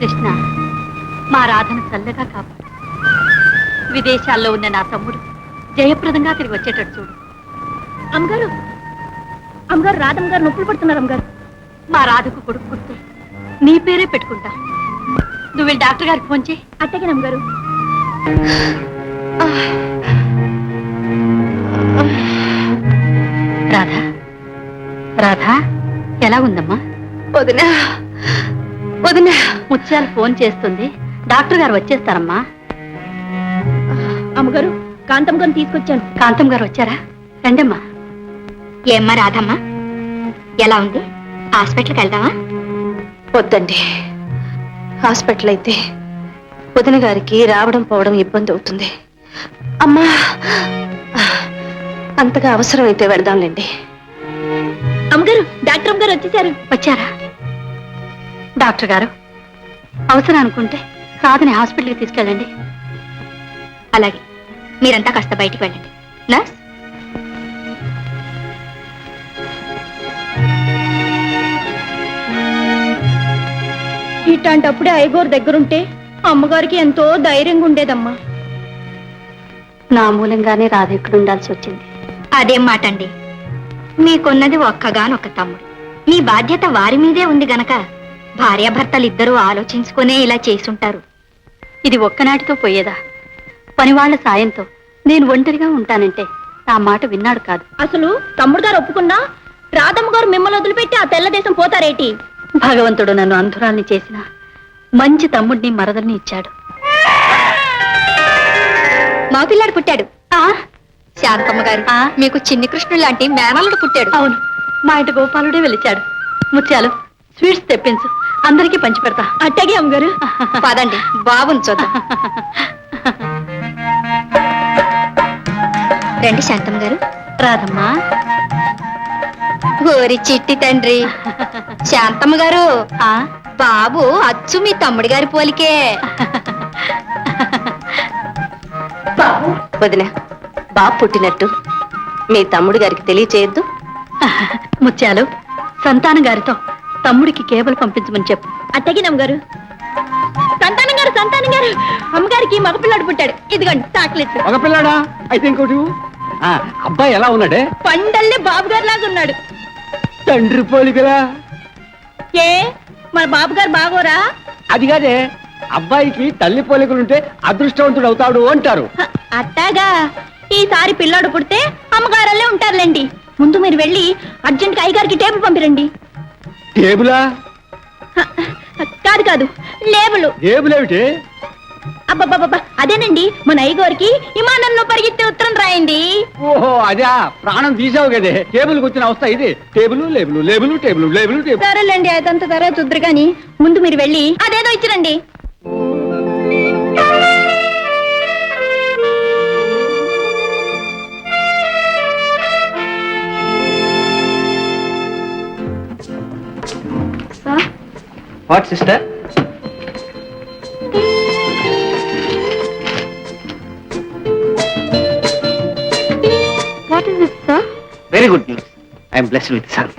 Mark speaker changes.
Speaker 1: కృష్ణ మా రాధను చల్లగా కాపాడు. విదేశాల్లో ఉన్న నా తమ్ముడు జయప్రదంగా తిరిగి వచ్చేటట్టు చూడు.
Speaker 2: అమ్మగారు అమ్మగారు రాధమ్మ గారు నొప్పులు పడుతున్నారు అమ్మగారు.
Speaker 1: మా రాధకు కొడుకు పుడితే నీ పేరే పెట్టుకుంటా. నువ్వు వెళ్ళి డాక్టర్ గారికి ఫోన్ చేయి.
Speaker 2: అట్టగే అమ్మగారు.
Speaker 1: రాధా రాధా ఎలా ఉందమ్మా?
Speaker 2: వదినా వదినా
Speaker 1: ముత్యాలు ఫోన్ చేస్తుంది. డాక్టర్ గారు వచ్చేస్తారమ్మా.
Speaker 2: అమ్మగారు కాంతమ్మ గారిని తీసుకొచ్చాను.
Speaker 1: కాంతం గారు వచ్చారా? రండమ్మా.
Speaker 2: ఏమ్మా రాధమ్మా ఎలా ఉంది? హాస్పిటల్కి వెళ్దామా? వద్దండి, హాస్పిటల్ అయితే వదిన గారికి రావడం పోవడం ఇబ్బంది అవుతుంది. అమ్మా అంతగా అవసరం అయితే వెళ్దాంలేండి. అమ్మగారు డాక్టర్ అమ్మగారు వచ్చేసారు.
Speaker 1: వచ్చారా? డాక్టర్ గారు అవసరం అనుకుంటే రాధని హాస్పిటల్కి తీసుకెళ్ళండి.
Speaker 2: అలాగే, మీరంతా కాస్త బయటికి వెళ్ళండి. నర్స్ ఇట్లాంటప్పుడే అయ్యగోరు దగ్గరుంటే అమ్మగారికి ఎంతో ధైర్యంగా ఉండేదమ్మా.
Speaker 1: నా మూలంగానే రాధ ఇక్కడ ఉండాల్సి వచ్చింది.
Speaker 2: అదేం మాట అండి, మీకున్నది ఒక్కగానొక్క తమ్ముడు. మీ బాధ్యత వారి మీదే ఉంది గనక భార్యాభర్తలు ఇద్దరూ ఆలోచించుకునే ఇలా చేసుంటారు.
Speaker 1: ఇది ఒక్కనాటితో పోయేదా? పనివాళ్ల సాయంతో నేను ఒంటరిగా ఉంటానంటే నా మాట విన్నాడు కాదు.
Speaker 2: అసలు తమ్ముడు గారు ఒప్పుకున్నా రాధమ్మ గారు మిమ్మల్ని వదిలిపెట్టి ఆ తెల్ల దేశం పోతారేటి?
Speaker 1: భగవంతుడు నన్ను అంధురాల్ని చేసిన మంచి తమ్ముడిని మరదల్ని ఇచ్చాడు.
Speaker 2: మా పిల్లాడు పుట్టాడు. శాంతమ్మ గారు, మీకు చిన్ని కృష్ణుడు లాంటి మేనల్లుడు పుట్టాడు.
Speaker 1: అవును, మా ఇంటి గోపాలుడే వెలిచాడు. ముత్యాలు స్వీట్స్ తెప్పించు, అందరికీ పంచి పెడతా.
Speaker 2: అట్టగే అమ్మగారు. పదండి బాబుని చూద్దాం. రండి శాంతమ్మ గారు.
Speaker 1: రాధమ్మా.
Speaker 2: ఓరి చిట్టి తండ్రి. శాంతమ్మ గారు, బాబు అచ్చు మీ తమ్ముడి గారి పోలికే. వదిన, బాబు పుట్టినట్టు మీ తమ్ముడి గారికి తెలియచేయద్దు.
Speaker 1: ముత్యాలు, సంతానం గారితో తమ్ముడికి కేబుల్ పంపించమని చెప్పు.
Speaker 2: అట్టగినమ్మ గారు. సంతానం గారు, సంతానం గారు, అమ్మగారికి మగపిల్లాడు పుట్టాడు. ఇదిగోండి చాక్లెట్.
Speaker 3: మగపిల్లాడా? అయితే ఇంకోటి. అబ్బాయి ఎలా ఉన్నాడే?
Speaker 2: పండల్లే బాబు గారు లాగా ఉన్నాడు.
Speaker 3: తండ్రి పోలికరా?
Speaker 2: ఏ మన బాబు గారు బాగోరా?
Speaker 3: అది కాదే, అబ్బాయికి తల్లి పోలికలుంటే అదృష్టవంతుడు అవుతాడు అంటారు.
Speaker 2: అట్టాగా, ఈసారి పిల్లాడు పుడితే అమ్మగారల్లే ఉంటారులేండి. ముందు మీరు వెళ్ళి అర్జెంట్ అయ్యగారికి టేబుల్ పంపిరండి.
Speaker 3: టేబులా?
Speaker 2: కాదు కాదు, లేబులు.
Speaker 3: టేబుల్ ఏమిటి?
Speaker 2: అబ్బబ్బబ్బా, అదేనండి మన అయ్యగారికి విమానంలో పరిగెత్తే ఉత్తరం రాయండి.
Speaker 3: ఓహో అదే, ప్రాణం తీసావు కదే. టేబుల్ వచ్చిన అవస్థ ఇది. Table label, label table, label table.
Speaker 2: సరేలేండి, అదంతా తర్వాత చూద్దరు కానీ ముందు మీరు వెళ్ళి అదేదో ఇచ్చిరండి.
Speaker 3: What sister?
Speaker 1: What is this sir?
Speaker 3: Very good news. I'm blessed with sun.